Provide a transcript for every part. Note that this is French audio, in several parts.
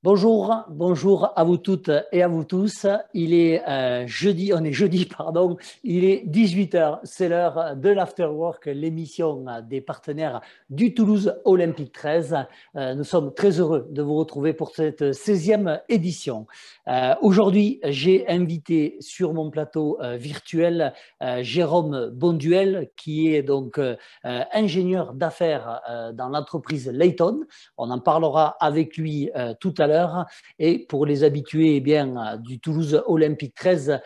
Bonjour, bonjour à vous toutes et à vous tous. Il est jeudi, on est jeudi, pardon, il est 18 heures. C'est l'heure de l'Afterwork, l'émission des partenaires du Toulouse Olympique 13. Nous sommes très heureux de vous retrouver pour cette 16e édition. Aujourd'hui, j'ai invité sur mon plateau virtuel Jérôme Bonduel, qui est donc ingénieur d'affaires dans l'entreprise Layton. On en parlera avec lui tout à l'heure. Et pour les habitués du Toulouse Olympique 13,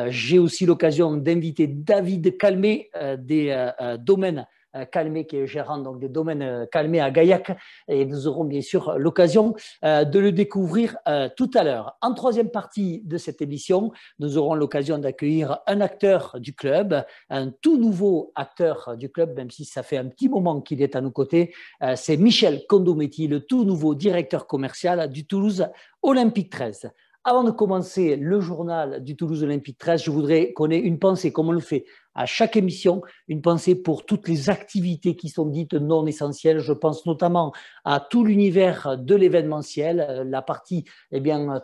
j'ai aussi l'occasion d'inviter David Calmé des domaines Calmé, qui est gérant donc, des domaines Calmé à Gaillac. Et nous aurons bien sûr l'occasion de le découvrir tout à l'heure. En troisième partie de cette émission, nous aurons l'occasion d'accueillir un acteur du club, un tout nouveau acteur du club, même si ça fait un petit moment qu'il est à nos côtés. C'est Michel Condometti, le tout nouveau directeur commercial du Toulouse Olympique 13. Avant de commencer le journal du Toulouse Olympique 13, je voudrais qu'on ait une pensée, comme on le fait à chaque émission, une pensée pour toutes les activités qui sont dites non essentielles. Je pense notamment à tout l'univers de l'événementiel, la partie,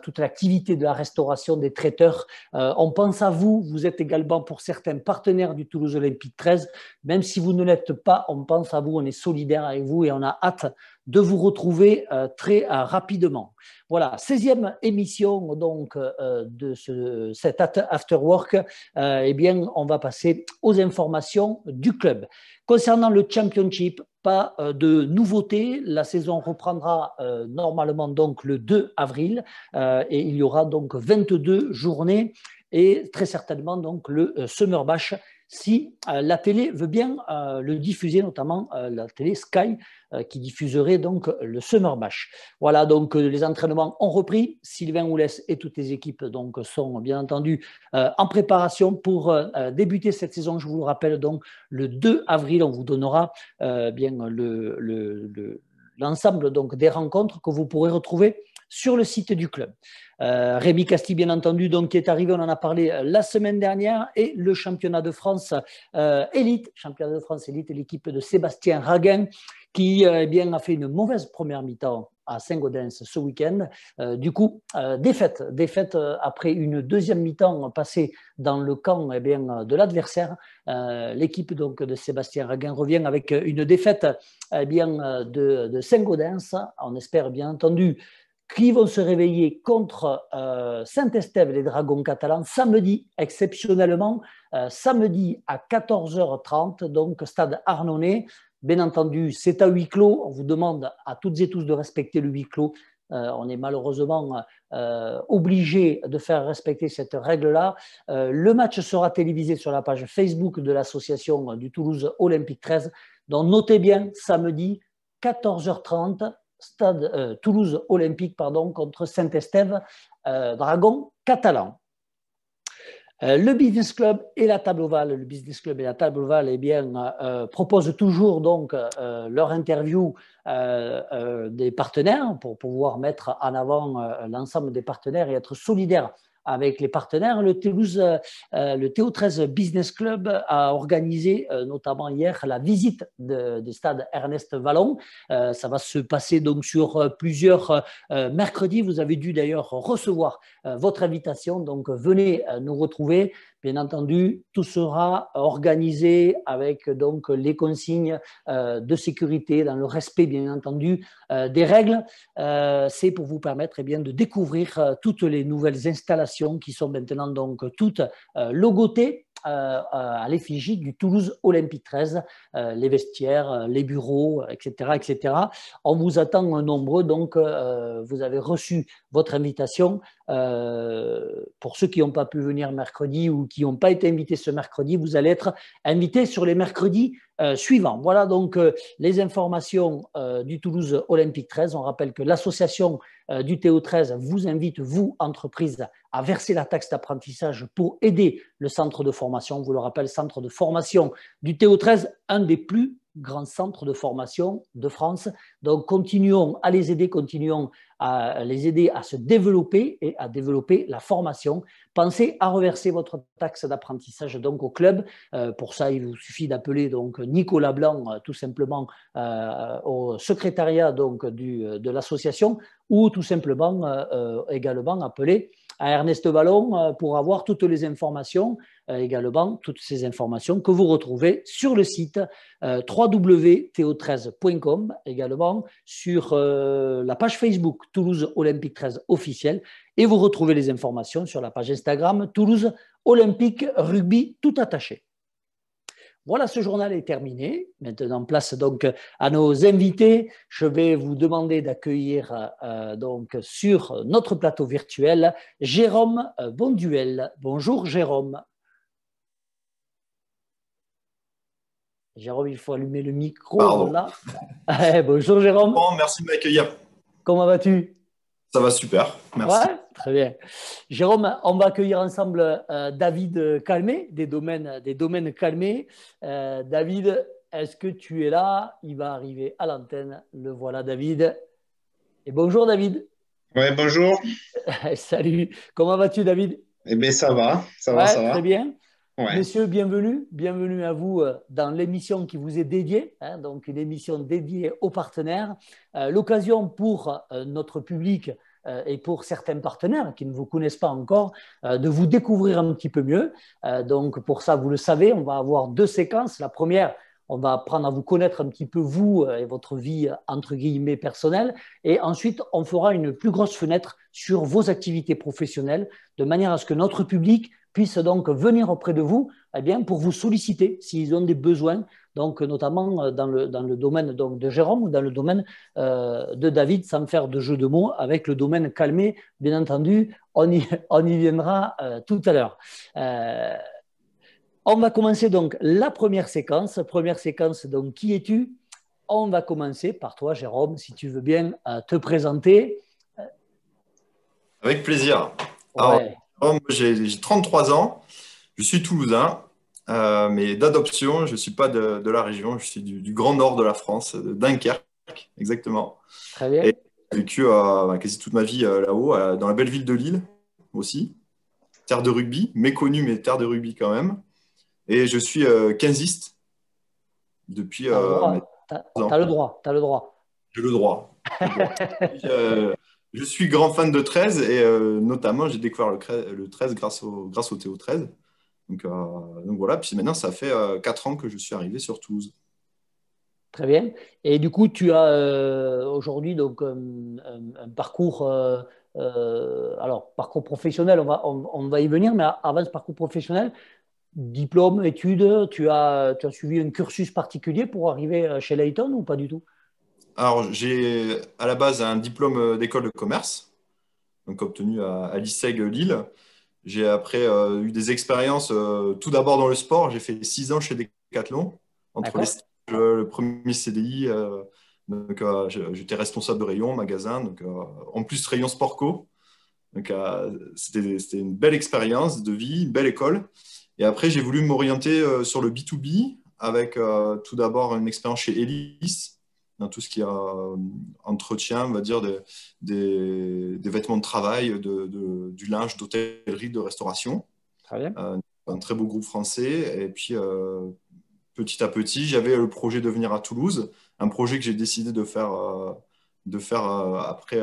toute l'activité de la restauration, des traiteurs. On pense à vous, vous êtes également pour certains partenaires du Toulouse Olympique 13. Même si vous ne l'êtes pas, on pense à vous, on est solidaire avec vous et on a hâte de vous retrouver très rapidement. Voilà, 16e émission donc de cet Afterwork. On va passer aux informations du club. Concernant le Championship, pas de nouveauté. La saison reprendra normalement donc le 2 avril et il y aura donc 22 journées et très certainement donc le Summer Bash si la télé veut bien le diffuser, notamment la télé Sky qui diffuserait donc le Summer Bash. Voilà, donc les entraînements ont repris. Sylvain Houlès et toutes les équipes donc, sont bien entendu en préparation pour débuter cette saison. Je vous le rappelle donc le 2 avril, on vous donnera l'ensemble donc des rencontres que vous pourrez retrouver sur le site du club. Rémi Casti, bien entendu, donc, qui est arrivé, on en a parlé la semaine dernière, et le championnat de France élite, l'équipe de Sébastien Raguin, qui a fait une mauvaise première mi-temps à Saint-Gaudens ce week-end. Défaite après une deuxième mi-temps passée dans le camp de l'adversaire. L'équipe donc, de Sébastien Raguin revient avec une défaite de Saint-Gaudens. On espère bien entendu qui vont se réveiller contre Saint-Estève, les Dragons catalans, samedi, exceptionnellement, samedi à 14h30, donc stade Arnonnet. Bien entendu, c'est à huis clos. On vous demande à toutes et tous de respecter le huis clos. On est malheureusement obligé de faire respecter cette règle-là. Le match sera télévisé sur la page Facebook de l'association du Toulouse Olympique 13. Donc notez bien, samedi, 14h30, stade Toulouse Olympique contre Saint-Estève, Dragon catalan. Le Business Club et la Table Ovale, proposent toujours donc leur interview des partenaires pour pouvoir mettre en avant l'ensemble des partenaires et être solidaires avec les partenaires. Le TO13 Business Club a organisé notamment hier la visite du stade Ernest Vallon. Ça va se passer donc sur plusieurs mercredis. Vous avez dû d'ailleurs recevoir votre invitation, donc venez nous retrouver. Bien entendu, tout sera organisé avec donc les consignes de sécurité dans le respect, bien entendu, des règles. C'est pour vous permettre de découvrir toutes les nouvelles installations qui sont maintenant donc toutes logotées à l'effigie du Toulouse Olympique 13, les vestiaires, les bureaux, etc., etc. On vous attend nombreux, donc vous avez reçu votre invitation. Pour ceux qui n'ont pas pu venir mercredi ou qui n'ont pas été invités ce mercredi, vous allez être invités sur les mercredis suivants. Voilà donc les informations du Toulouse Olympique 13. On rappelle que l'association du TO13 vous invite, vous, entreprise, à verser la taxe d'apprentissage pour aider le centre de formation. On vous le rappelle, centre de formation du TO13, un des plus grands centres de formation de France. Donc, continuons à les aider, continuons à les aider à se développer et à développer la formation. Pensez à reverser votre taxe d'apprentissage donc au club. Pour ça, il vous suffit d'appeler donc Nicolas Blanc tout simplement au secrétariat donc de l'association, ou tout simplement également appeler à Ernest Vallon pour avoir toutes les informations, également toutes ces informations que vous retrouvez sur le site www.to13.com, également sur la page Facebook Toulouse Olympique 13 officielle, et vous retrouvez les informations sur la page Instagram Toulouse Olympique Rugby tout attaché. Voilà, ce journal est terminé. Maintenant, place donc à nos invités. Je vais vous demander d'accueillir donc sur notre plateau virtuel Jérôme Bonduel. Bonjour Jérôme. Jérôme, il faut allumer le micro. Pardon. Là. Bonjour Jérôme. Bon, merci de m'accueillir. Comment vas-tu? Ça va super, merci. Ouais, très bien. Jérôme, on va accueillir ensemble David Calmet, des domaines Calmet. David, est-ce que tu es là? Il va arriver à l'antenne. Le voilà, David. Et bonjour, David. Ouais, bonjour. Salut. Comment vas-tu, David? Eh bien, ça va, ça va, Ouais, ça très va. bien. Ouais. Messieurs, bienvenue. Bienvenue à vous dans l'émission qui vous est dédiée, hein, donc une émission dédiée aux partenaires. L'occasion pour notre public et pour certains partenaires qui ne vous connaissent pas encore, de vous découvrir un petit peu mieux. Donc pour ça, vous le savez, on va avoir deux séquences. La première, on va apprendre à vous connaître un petit peu vous et votre vie entre guillemets personnelle. Et ensuite, on fera une plus grosse fenêtre sur vos activités professionnelles, de manière à ce que notre public puisse donc venir auprès de vous eh bien, pour vous solliciter s'ils ont des besoins, donc notamment dans le domaine donc, de Jérôme ou dans le domaine de David, sans faire de jeu de mots, avec le domaine Calmet, bien entendu, on y viendra tout à l'heure. On va commencer donc la première séquence. Première séquence, donc qui es-tu? On va commencer par toi, Jérôme, si tu veux bien te présenter. Avec plaisir. Alors, Ouais. j'ai 33 ans, je suis toulousain, mais d'adoption, je ne suis pas de la région, je suis du grand nord de la France, de Dunkerque, exactement. Très Et bien. j'ai vécu quasi toute ma vie là-haut, dans la belle ville de Lille aussi, terre de rugby, méconnue, mais terre de rugby quand même. Et je suis quinziste depuis Tu as le mes droit. 3 T'as ans. le droit. T'as le droit. J'ai le droit. J'ai le droit. Et, je suis grand fan de 13 et notamment j'ai découvert le 13 grâce au Théo 13. Donc voilà, puis maintenant ça fait 4 ans que je suis arrivé sur Toulouse. Très bien. Et du coup, tu as aujourd'hui donc un parcours, alors parcours professionnel, on va y venir, mais avant ce parcours professionnel, diplôme, études, tu as suivi un cursus particulier pour arriver chez Layton ou pas du tout? Alors j'ai à la base un diplôme d'école de commerce, donc obtenu à l'ISEG Lille. J'ai après eu des expériences tout d'abord dans le sport. J'ai fait 6 ans chez Decathlon, entre les D'accord? stages, le premier CDI. J'étais responsable de rayon, magasin, en plus rayon sport co. C'était une belle expérience de vie, une belle école. Et après, j'ai voulu m'orienter sur le B2B avec tout d'abord une expérience chez Elis, dans tout ce qui est entretien, on va dire, des vêtements de travail, du linge, d'hôtellerie, de restauration. Très bien. Un très beau groupe français. Et puis, petit à petit, j'avais le projet de venir à Toulouse, un projet que j'ai décidé de faire après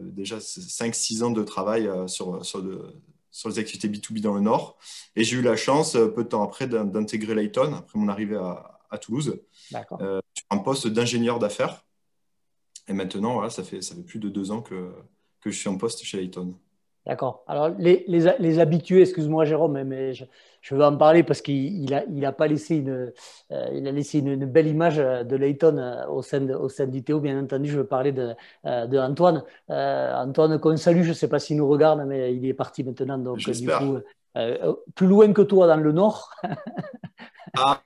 déjà 5-6 ans de travail sur les activités B2B dans le Nord. Et j'ai eu la chance, peu de temps après, d'intégrer Layton, après mon arrivée à Toulouse, D'accord. sur un poste d'ingénieur d'affaires. Et maintenant, voilà, ça fait plus de 2 ans que je suis en poste chez Layton. D'accord. Alors, les habitués, excuse-moi Jérôme, mais je veux en parler parce qu'il a pas laissé il a laissé une belle image de Layton au sein du Théo. Bien entendu, je veux parler de Antoine. Antoine qu'on salue, je ne sais pas s'il nous regarde, mais il est parti maintenant. Donc, du coup, J'espère. plus loin que toi dans le nord. Ah,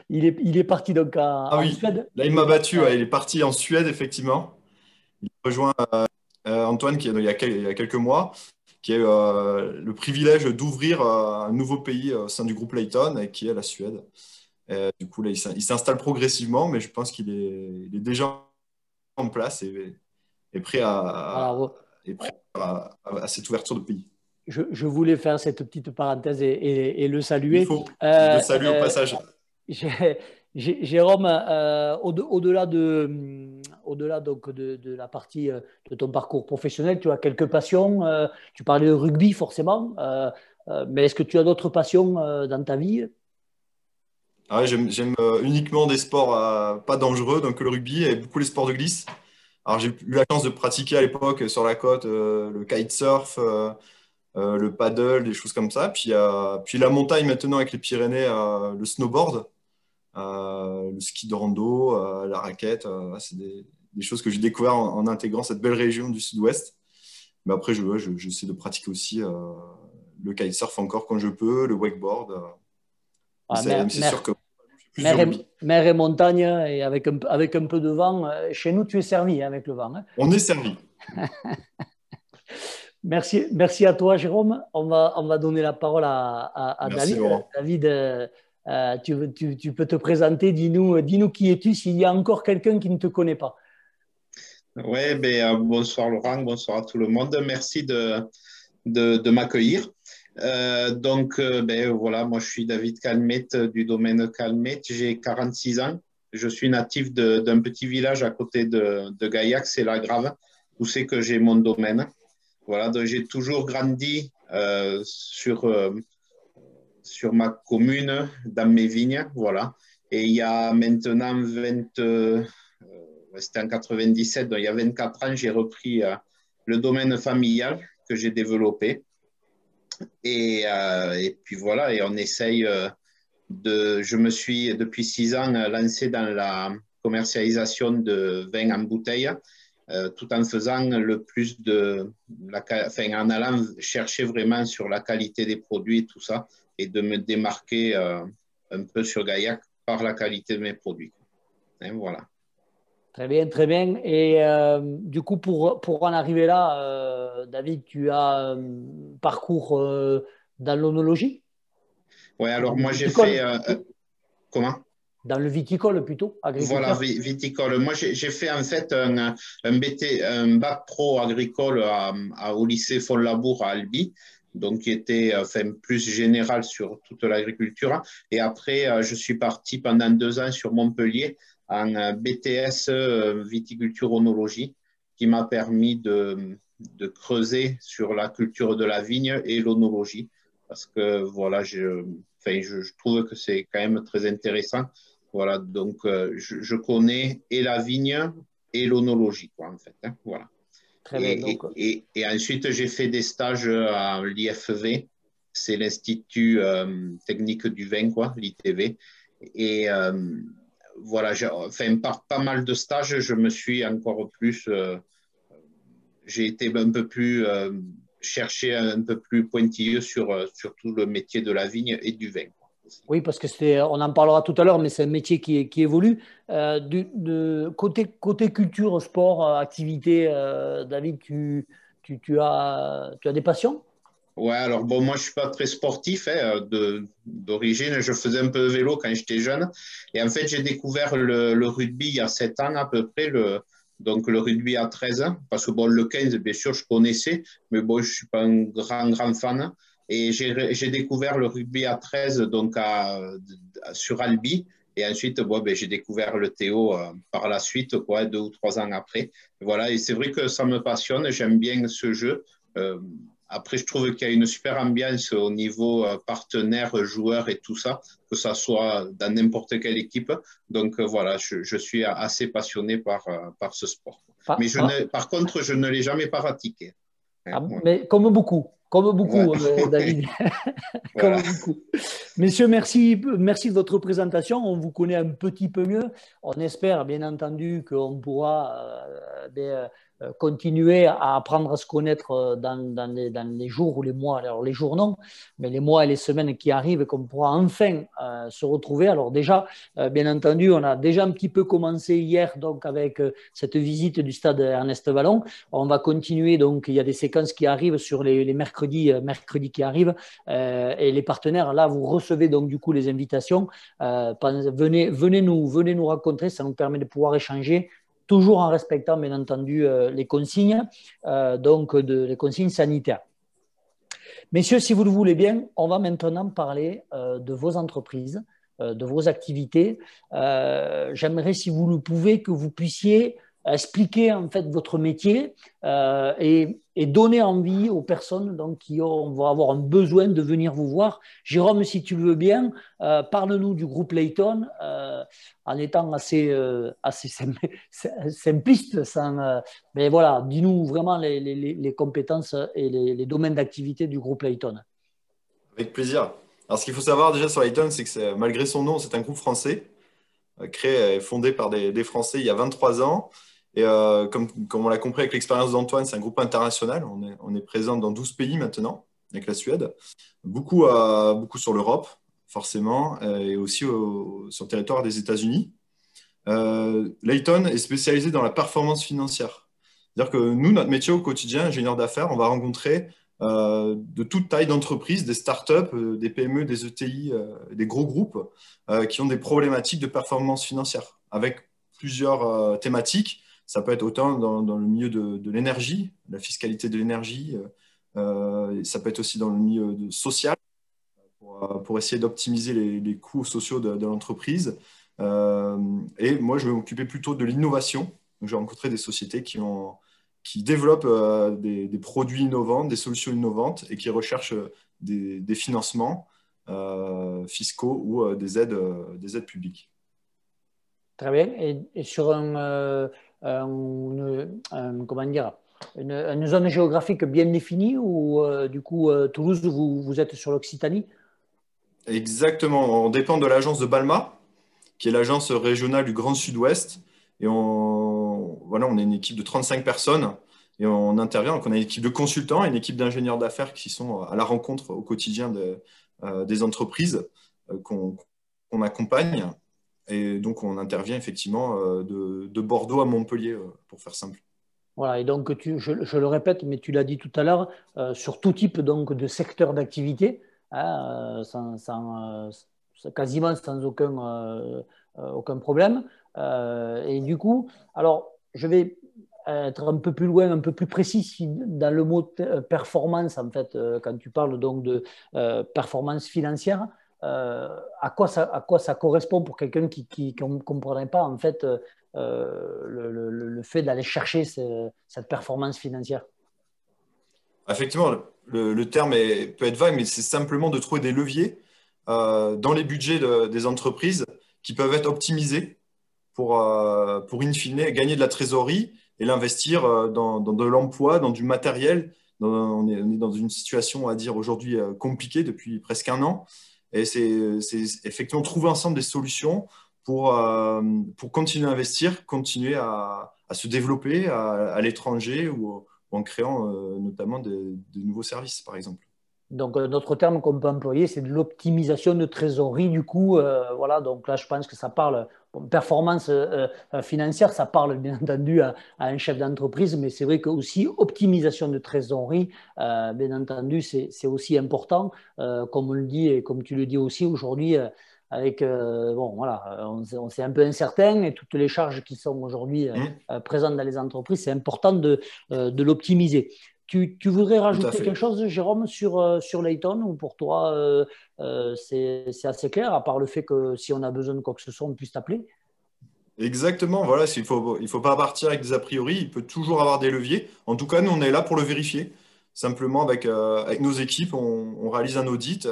Il est parti donc ah en oui, Suède. là, il Il est m'a parti, battu. Ouais, il est parti en Suède, effectivement. Il a rejoint Antoine, il y a quelques mois, qui a eu le privilège d'ouvrir un nouveau pays au sein du groupe Layton, et qui est la Suède. Du coup, là, il s'installe progressivement, mais je pense il est déjà en place et prêt Voilà, à cette ouverture de pays. je voulais faire cette petite parenthèse et le Il saluer. faut. Je le salue au passage. Jérôme, au-delà donc de la partie de ton parcours professionnel, tu as quelques passions. Tu parlais de rugby forcément, mais est-ce que tu as d'autres passions dans ta vie? Ah ouais, j'aime uniquement des sports pas dangereux, donc le rugby et beaucoup les sports de glisse. Alors j'ai eu la chance de pratiquer à l'époque sur la côte le kitesurf, le paddle, des choses comme ça. Puis la montagne maintenant avec les Pyrénées, le snowboard, le ski de rando, la raquette. C'est des choses que j'ai découvert en intégrant cette belle région du sud-ouest. Mais après, j'essaie de pratiquer aussi le kitesurf encore quand je peux, le wakeboard. Ah, Mais c'est sûr que plus du rugby. mer et montagne, et avec un peu de vent, chez nous, tu es servi avec le vent. Hein. On est servi. Merci à toi, Jérôme. On va donner la parole à Merci, David. Laurent. David, tu peux te présenter. Dis-nous qui es-tu s'il y a encore quelqu'un qui ne te connaît pas. Ouais, bonsoir Laurent, bonsoir à tout le monde. Merci de m'accueillir. Voilà, moi je suis David Calmette du domaine Calmette. J'ai 46 ans. Je suis natif d'un petit village à côté de Gaillac, c'est la Grave, où c'est que j'ai mon domaine. Voilà, donc j'ai toujours grandi sur ma commune, dans mes vignes, voilà. Et il y a maintenant c'était en 97, donc il y a 24 ans, j'ai repris le domaine familial que j'ai développé. Et puis voilà, et on essaye je me suis depuis 6 ans lancé dans la commercialisation de vin en bouteille, tout en faisant le plus en allant chercher vraiment sur la qualité des produits et tout ça, et de me démarquer un peu sur Gaillac par la qualité de mes produits. Et voilà. Très bien, très bien. Et du coup, pour en arriver là, David, tu as un parcours dans l'onologie? Ouais, alors Dans le moi j'ai viticole, fait. Comment? dans le viticole plutôt, Voilà, agriculteur? viticole. Moi j'ai fait en fait un bac pro agricole au lycée Font-Labour à Albi, donc qui était plus général sur toute l'agriculture. Et après, je suis parti pendant 2 ans sur Montpellier en BTS viticulture onologie, qui m'a permis de creuser sur la culture de la vigne et l'onologie, parce que voilà, je trouve que c'est quand même très intéressant. Voilà, donc je connais et la vigne et l'onologie, quoi, en fait. Hein, voilà. Très bien. Donc, Et ensuite, j'ai fait des stages à l'IFV, c'est l'Institut technique du vin, quoi, l'ITV. Et voilà, par pas mal de stages, je me suis encore plus, j'ai été un peu plus cherché, un peu plus pointilleux sur tout le métier de la vigne et du vin. oui, parce que on en parlera tout à l'heure, mais c'est un métier qui évolue. Côté culture, sport, activité, David, tu as des passions? Ouais, alors bon, moi je suis pas très sportif hein, d'origine. Je faisais un peu de vélo quand j'étais jeune. Et en fait, j'ai découvert le rugby il y a 7 ans à peu près, donc le rugby à 13 ans. Parce que bon, le 15, bien sûr, je connaissais, mais bon, je suis pas un grand fan. Et j'ai découvert le rugby à 13 donc sur Albi. Et ensuite, bon, j'ai découvert le Théo par la suite, quoi, 2 ou 3 ans après. Voilà, et c'est vrai que ça me passionne. J'aime bien ce jeu. Après, je trouve qu'il y a une super ambiance au niveau partenaire, joueurs et tout ça, que ça soit dans n'importe quelle équipe. Donc voilà, je suis assez passionné par ce sport. Mais par contre, je ne l'ai jamais pratiqué. Hein, voilà. Mais comme beaucoup, David. Comme Voilà. beaucoup. Messieurs, merci de votre présentation. On vous connaît un petit peu mieux. On espère, bien entendu, qu'on pourra continuer à apprendre à se connaître dans les jours ou les mois. Alors les jours non, mais les mois et les semaines qui arrivent et qu'on pourra enfin se retrouver. Alors déjà, bien entendu, on a déjà un petit peu commencé hier donc avec cette visite du stade Ernest Vallon. On va continuer, donc il y a des séquences qui arrivent sur les mercredis qui arrivent et les partenaires, là, vous recevez donc du coup les invitations. Venez nous rencontrer, ça nous permet de pouvoir échanger toujours en respectant, bien entendu, les consignes, les consignes sanitaires. Messieurs, si vous le voulez bien, on va maintenant parler de vos entreprises, de vos activités. J'aimerais, si vous le pouvez, que vous puissiez expliquer en fait votre métier et donner envie aux personnes donc, qui vont avoir un besoin de venir vous voir. Jérôme, si tu le veux bien, parle-nous du groupe Layton en étant assez simpliste. Mais voilà, dis-nous vraiment les compétences et les domaines d'activité du groupe Layton. Avec plaisir. Alors, ce qu'il faut savoir déjà sur Layton, c'est que malgré son nom, c'est un groupe français, créé et fondé par des Français il y a 23 ans. Et comme on l'a compris avec l'expérience d'Antoine, c'est un groupe international. On est présent dans 12 pays maintenant, avec la Suède. Beaucoup sur l'Europe, forcément, et aussi sur le territoire des États-Unis. Layton est spécialisé dans la performance financière. C'est-à-dire que nous, notre métier au quotidien, ingénieur d'affaires, on va rencontrer de toute taille d'entreprise, des startups, des PME, des ETI, des gros groupes qui ont des problématiques de performance financière avec plusieurs thématiques. Ça peut être autant dans le milieu de l'énergie, la fiscalité de l'énergie. Ça peut être aussi dans le milieu social pour essayer d'optimiser les coûts sociaux de l'entreprise. Et moi, je vais m'occuper plutôt de l'innovation. Donc, je vais rencontrer des sociétés qui développent des produits innovants, des solutions innovantes et qui recherchent des financements fiscaux ou des aides publiques. Très bien. Et sur comment dire, une zone géographique bien définie ou du coup Toulouse, vous êtes sur l'Occitanie? Exactement. On dépend de l'agence de Balma, qui est l'agence régionale du Grand Sud-Ouest. Et on est une équipe de 35 personnes et on intervient. Donc, on a une équipe de consultants et une équipe d'ingénieurs d'affaires qui sont à la rencontre au quotidien des entreprises qu'on accompagne. Et donc, on intervient effectivement de Bordeaux à Montpellier, pour faire simple. Voilà, et donc je le répète, mais tu l'as dit tout à l'heure, sur tout type donc, de secteur d'activité, hein, quasiment sans aucun problème. Et du coup, alors je vais être un peu plus loin, un peu plus précis dans le mot performance, en fait, quand tu parles donc de performance financière. À quoi ça correspond pour quelqu'un qui ne comprendrait pas en fait le fait d'aller chercher cette performance financière? Effectivement, le terme peut être vague, mais c'est simplement de trouver des leviers dans les budgets des entreprises qui peuvent être optimisés pour in fine, gagner de la trésorerie et l'investir dans de l'emploi, dans du matériel. On est dans une situation, à dire aujourd'hui, compliquée depuis presque un an. Et c'est effectivement trouver ensemble des solutions pour continuer à investir, continuer à se développer à l'étranger ou en créant notamment de nouveaux services, par exemple. Donc, notre terme qu'on peut employer, c'est de l'optimisation de trésorerie. Du coup, voilà, donc là, je pense que ça parle, performance financière, ça parle bien entendu à un chef d'entreprise, mais c'est vrai que aussi optimisation de trésorerie, bien entendu, c'est aussi important. Comme on le dit et comme tu le dis aussi aujourd'hui, avec, bon, voilà, on c'est un peu incertain et toutes les charges qui sont aujourd'hui présentes dans les entreprises, c'est important de l'optimiser. Tu voudrais Tout à rajouter quelque fait. chose, Jérôme, sur Layton, ou pour toi, c'est assez clair, à part le fait que si on a besoin de quoi que ce soit, on puisse t'appeler? Exactement, voilà, il faut pas partir avec des a priori, il peut toujours avoir des leviers. En tout cas, nous, on est là pour le vérifier. Simplement, avec nos équipes, on réalise un audit.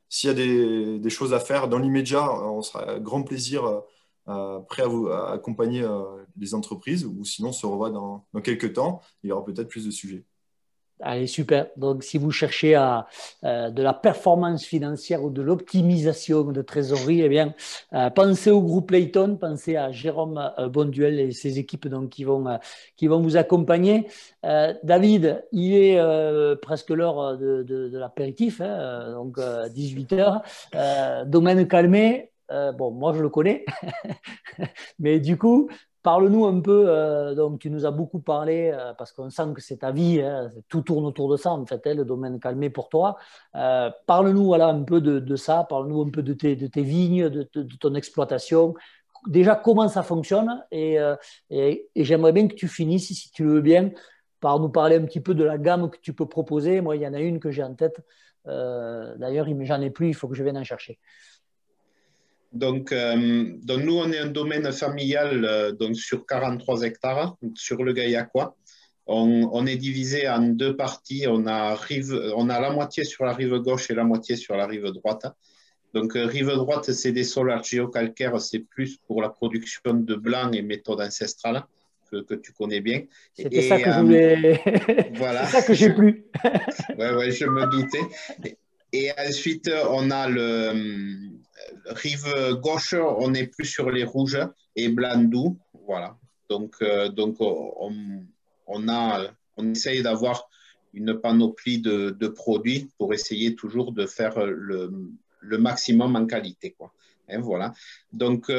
S'il y a des choses à faire dans l'immédiat, on sera avec grand plaisir prêt à accompagner les entreprises, ou sinon on se revoit dans quelques temps, il y aura peut-être plus de sujets. Allez, super. Donc, si vous cherchez de la performance financière ou de l'optimisation de trésorerie, eh bien, pensez au groupe Layton, pensez à Jérôme Bonduel et ses équipes donc, qui vont vous accompagner. David, il est presque l'heure de l'apéritif, hein, donc 18 heures. Domaine calmé, bon, moi je le connais, mais du coup, parle-nous un peu, donc tu nous as beaucoup parlé, parce qu'on sent que c'est ta vie, hein, tout tourne autour de ça en fait, hein, le domaine calmé pour toi. Parle-nous voilà, un peu de ça, parle-nous un peu de tes vignes, de ton exploitation. Déjà, comment ça fonctionne et j'aimerais bien que tu finisses, si tu le veux bien, par nous parler un petit peu de la gamme que tu peux proposer. Moi, il y en a une que j'ai en tête. D'ailleurs, j'en ai plus, il faut que je vienne en chercher. Donc nous, on est un domaine familial donc sur 43 hectares sur le Gaillacois. On est divisé en deux parties. On a la moitié sur la rive gauche et la moitié sur la rive droite. Donc, rive droite, c'est des sols argilo-calcaires, c'est plus pour la production de blanc et méthode ancestrale que tu connais bien. C'était ça que je voulais. Voilà. C'est ça que j'ai plus. Ouais, je me doutais. Et ensuite, on a rive gauche, on est plus sur les rouges et blancs doux. Voilà. Donc on essaye d'avoir une panoplie de produits pour essayer toujours de faire le maximum en qualité, quoi. Et voilà. Donc,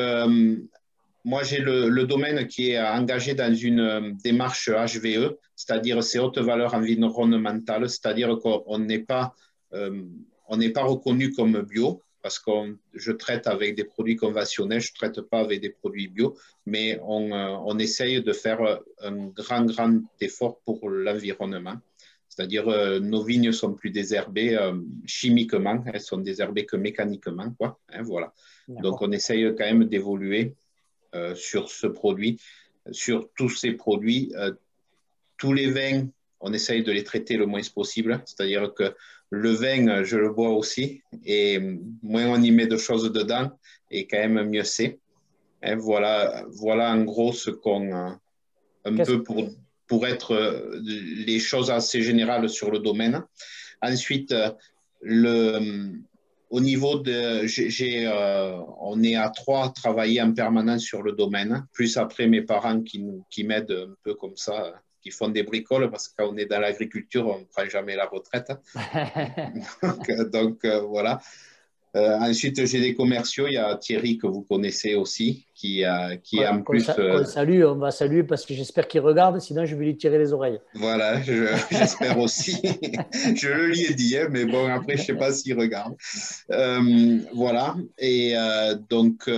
moi, j'ai le domaine qui est engagé dans une démarche HVE, c'est-à-dire c'est haute valeur environnementale, c'est-à-dire qu'on n'est pas, on n'est pas reconnu comme bio parce que je traite avec des produits conventionnels, je ne traite pas avec des produits bio, mais on essaye de faire un grand effort pour l'environnement. C'est-à-dire nos vignes sont plus désherbées chimiquement, elles sont désherbées que mécaniquement, quoi. Hein, voilà. Donc on essaye quand même d'évoluer sur ce produit, sur tous ces produits. Tous les vins, on essaye de les traiter le moins possible. C'est-à-dire que le vin, je le bois aussi, et moins on y met de choses dedans, et quand même mieux c'est. Et voilà en gros ce qu'on un peu pour être les choses assez générales sur le domaine. Ensuite, au niveau de, on est à 3 à travailler en permanence sur le domaine, plus après mes parents qui m'aident un peu comme ça, qui font des bricoles, parce que quand on est dans l'agriculture, on ne prend jamais la retraite. donc voilà. Ensuite, j'ai des commerciaux. Il y a Thierry que vous connaissez aussi, qui est en plus. Qu'on salue, on va saluer parce que j'espère qu'il regarde, sinon je vais lui tirer les oreilles. Voilà, j'espère aussi. Je le lui ai dit, hein, mais bon, après, je ne sais pas s'il regarde. Voilà. Et donc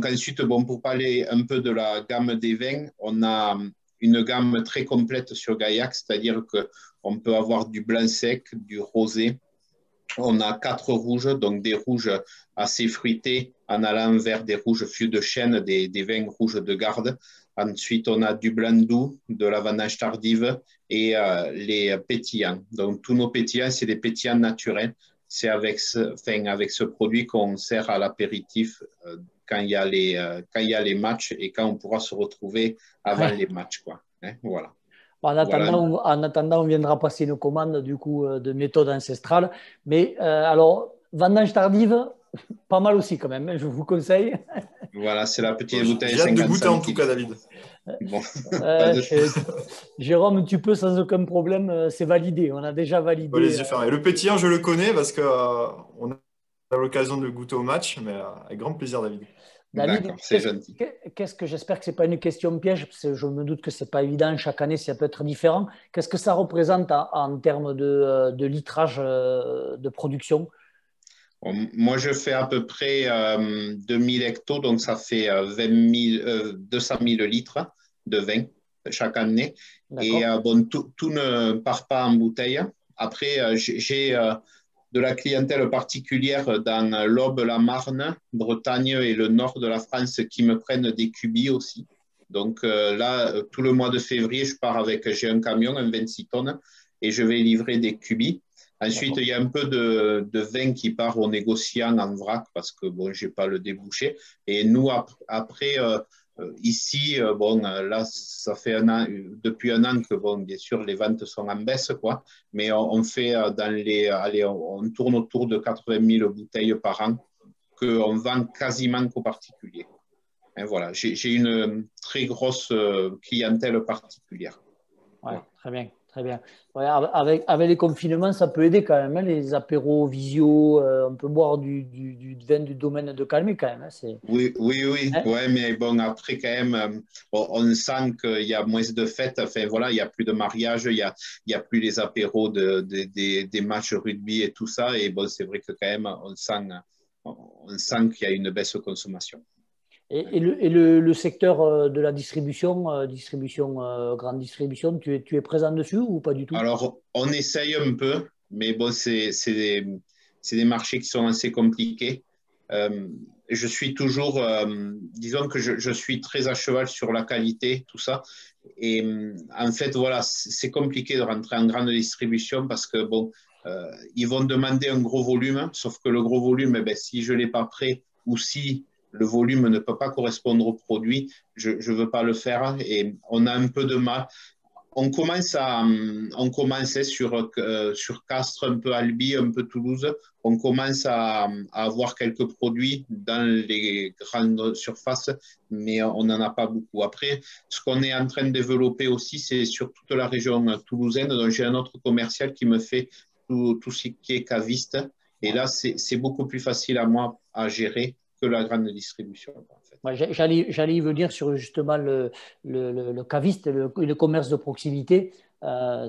ensuite, bon, pour parler un peu de la gamme des vins, on a une gamme très complète sur Gaillac, c'est-à-dire qu'on peut avoir du blanc sec, du rosé. On a 4 rouges, donc des rouges assez fruités en allant vers des rouges fûts de chêne, des vins rouges de garde. Ensuite, on a du blanc doux, de la vendange tardive et les pétillants. Donc, tous nos pétillants, c'est des pétillants naturels. C'est avec ce produit qu'on sert à l'apéritif quand il y a les matchs et quand on pourra se retrouver avant les matchs, quoi. Hein, voilà. En attendant, on viendra passer une commande du coup de méthode ancestrale. Mais alors, vendange tardive, pas mal aussi quand même, hein, je vous conseille. Voilà, c'est la petite bouteille. J'ai hâte de goûter en tout cas, David. Bon, Jérôme, tu peux sans aucun problème, c'est validé. On a déjà validé. Les yeux fermés. Le pétillant, je le connais parce qu'on a l'occasion de le goûter au match, mais avec grand plaisir, David. David, qu'est-ce que j'espère que ce n'est pas une question piège, parce que je me doute que ce n'est pas évident, chaque année ça peut être différent. Qu'est-ce que ça représente en termes de litrage de production? Moi, je fais à peu près 2000 hectos, donc ça fait 200 000 litres de vin chaque année. Et bon, tout ne part pas en bouteille. Après, j'ai de la clientèle particulière dans l'Aube, la Marne, Bretagne et le nord de la France qui me prennent des cubis aussi. Donc là, tout le mois de février, j'ai un camion, un 26 tonnes, et je vais livrer des cubis. Ensuite, il y a un peu de vin qui part aux négociants en vrac parce que bon, je n'ai pas le débouché. Et nous, après, Ici, bon, là, ça fait depuis un an que, bon, bien sûr, les ventes sont en baisse, quoi. Mais on fait allez, on tourne autour de 80 000 bouteilles par an qu'on vend quasiment qu'aux particuliers. Et voilà, j'ai une très grosse clientèle particulière. Ouais, très bien, très bien. Ouais, avec les confinements, ça peut aider quand même, hein, les apéros visio, on peut boire du vin du domaine de Calmé quand même. Hein, oui, oui, oui. hein. Ouais, mais bon, après, quand même, on sent qu'il y a moins de fêtes. Enfin, voilà, il n'y a plus de mariage, il y a plus les apéros des matchs rugby et tout ça. Et bon, c'est vrai que quand même, on sent qu'il y a une baisse de consommation. Le secteur de la distribution, grande distribution, tu es présent dessus ou pas du tout? Alors, on essaye un peu, mais bon, c'est des marchés qui sont assez compliqués. Je suis toujours, disons que je suis très à cheval sur la qualité, tout ça. Et en fait, voilà, c'est compliqué de rentrer en grande distribution parce que, bon, ils vont demander un gros volume, sauf que le gros volume, eh ben, si je ne l'ai pas prêt ou si le volume ne peut pas correspondre au produit, je ne veux pas le faire et on a un peu de mal. On commençait sur Castres, un peu Albi, un peu Toulouse. On commence à avoir quelques produits dans les grandes surfaces, mais on n'en a pas beaucoup. Après, ce qu'on est en train de développer aussi, c'est sur toute la région toulousaine. Donc, j'ai un autre commercial qui me fait tout ce qui est caviste. Et là, c'est beaucoup plus facile à moi à gérer que la grande distribution. En fait. Ouais, j'allais y venir sur justement le caviste, le commerce de proximité.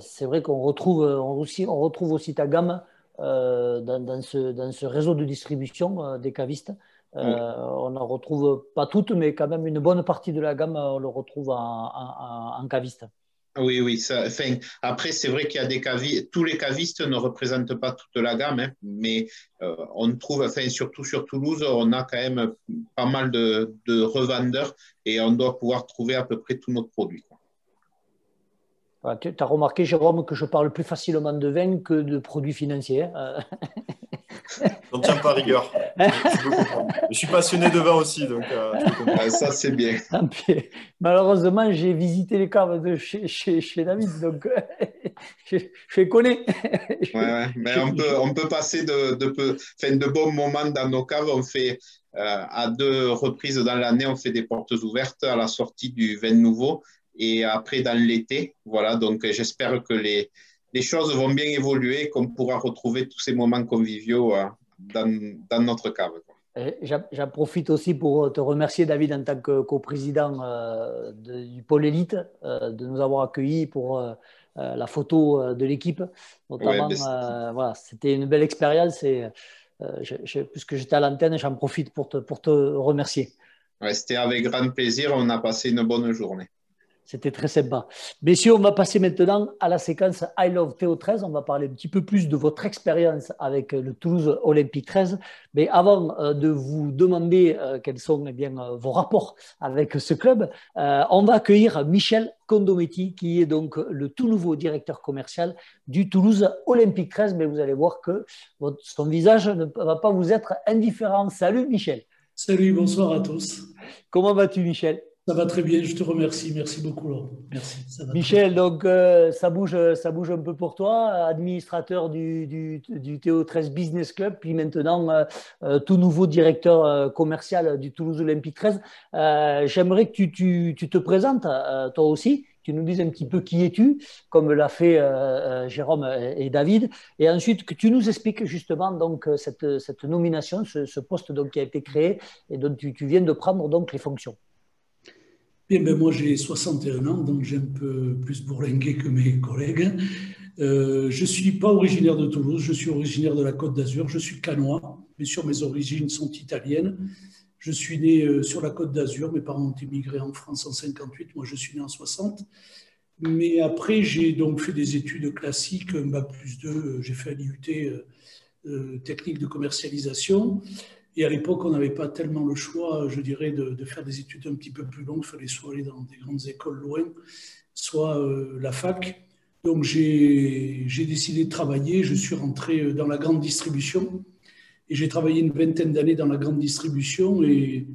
C'est vrai qu'on retrouve, on retrouve aussi ta gamme dans ce réseau de distribution des cavistes. On n'en retrouve pas toutes, mais quand même une bonne partie de la gamme, on le retrouve en caviste. Oui, oui. Enfin, après, c'est vrai qu'il y a des cavistes. Tous les cavistes ne représentent pas toute la gamme, hein, mais on trouve, enfin, surtout sur Toulouse, on a quand même pas mal de revendeurs et on doit pouvoir trouver à peu près tous nos produits. Voilà, tu as remarqué, Jérôme, que je parle plus facilement de vin que de produits financiers. J'en tiens pas rigueur. Je peux comprendre. Je suis passionné de vin aussi, donc je peux comprendre. Ça, c'est bien. Malheureusement, j'ai visité les caves de chez David, donc je les connais. Ouais, ouais. Mais on peut passer de bons moments dans nos caves. On fait à 2 reprises dans l'année, on fait des portes ouvertes à la sortie du vin nouveau et après dans l'été. Voilà, donc j'espère que les choses vont bien évoluer, qu'on pourra retrouver tous ces moments conviviaux dans notre cave. J'en profite aussi pour te remercier, David, en tant que coprésident du pôle élite, de nous avoir accueillis pour la photo de l'équipe. Notamment, Ouais, voilà, c'était une belle expérience et puisque j'étais à l'antenne, j'en profite pour te remercier. ouais, c'était avec grand plaisir. On a passé une bonne journée. C'était très sympa. Messieurs, on va passer maintenant à la séquence I Love Théo 13. On va parler un petit peu plus de votre expérience avec le Toulouse Olympique 13. Mais avant de vous demander quels sont vos rapports avec ce club, on va accueillir Michel Condometti, qui est donc le tout nouveau directeur commercial du Toulouse Olympique 13. Mais vous allez voir que son visage ne va pas vous être indifférent. Salut Michel. Salut, bonsoir à tous. Comment vas-tu Michel? Ça va très bien, je te remercie. Merci beaucoup, Laurent. Merci. Michel, donc ça bouge un peu pour toi, administrateur du TO13 Business Club, puis maintenant tout nouveau directeur commercial du Toulouse Olympique 13. J'aimerais que tu te présentes, toi aussi, que tu nous dises un petit peu qui es-tu, comme l'a fait Jérôme et David, et ensuite que tu nous expliques justement donc cette nomination, ce poste donc, qui a été créé et dont tu viens de prendre donc les fonctions. Bien, ben moi j'ai 61 ans, donc j'ai un peu plus bourlingué que mes collègues. Je ne suis pas originaire de Toulouse, je suis originaire de la Côte d'Azur, je suis canois, bien sûr mes origines sont italiennes. Je suis né sur la Côte d'Azur, mes parents ont immigré en France en 58, moi je suis né en 60. Mais après j'ai donc fait des études classiques, un bac+2, j'ai fait un IUT technique de commercialisation. Et à l'époque, on n'avait pas tellement le choix, je dirais, de faire des études un petit peu plus longues. Il fallait soit aller dans des grandes écoles loin, soit la fac. Donc, j'ai décidé de travailler. Je suis rentré dans la grande distribution. Et j'ai travaillé une vingtaine d'années dans la grande distribution. Et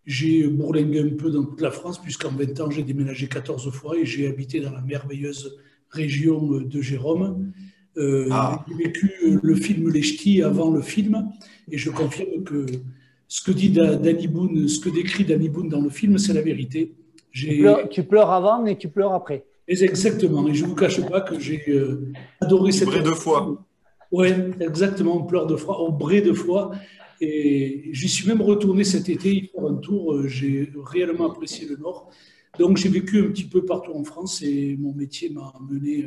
J'ai bourlingué un peu dans toute la France, puisqu'en 20 ans, j'ai déménagé 14 fois et j'ai habité dans la merveilleuse région de Jérôme. J'ai vécu le film Les Ch'tis avant le film, et je confirme que ce que dit Danny Boone, ce que décrit Danny Boone dans le film, c'est la vérité. Tu pleures avant et tu pleures après. Exactement, et je ne vous cache pas que j'ai adoré cette... Bré de foi. Oui, exactement, on pleure de foi, on bré de foi. Et j'y suis même retourné cet été y faire un tour. J'ai réellement apprécié le Nord. Donc j'ai vécu un petit peu partout en France et mon métier m'a mené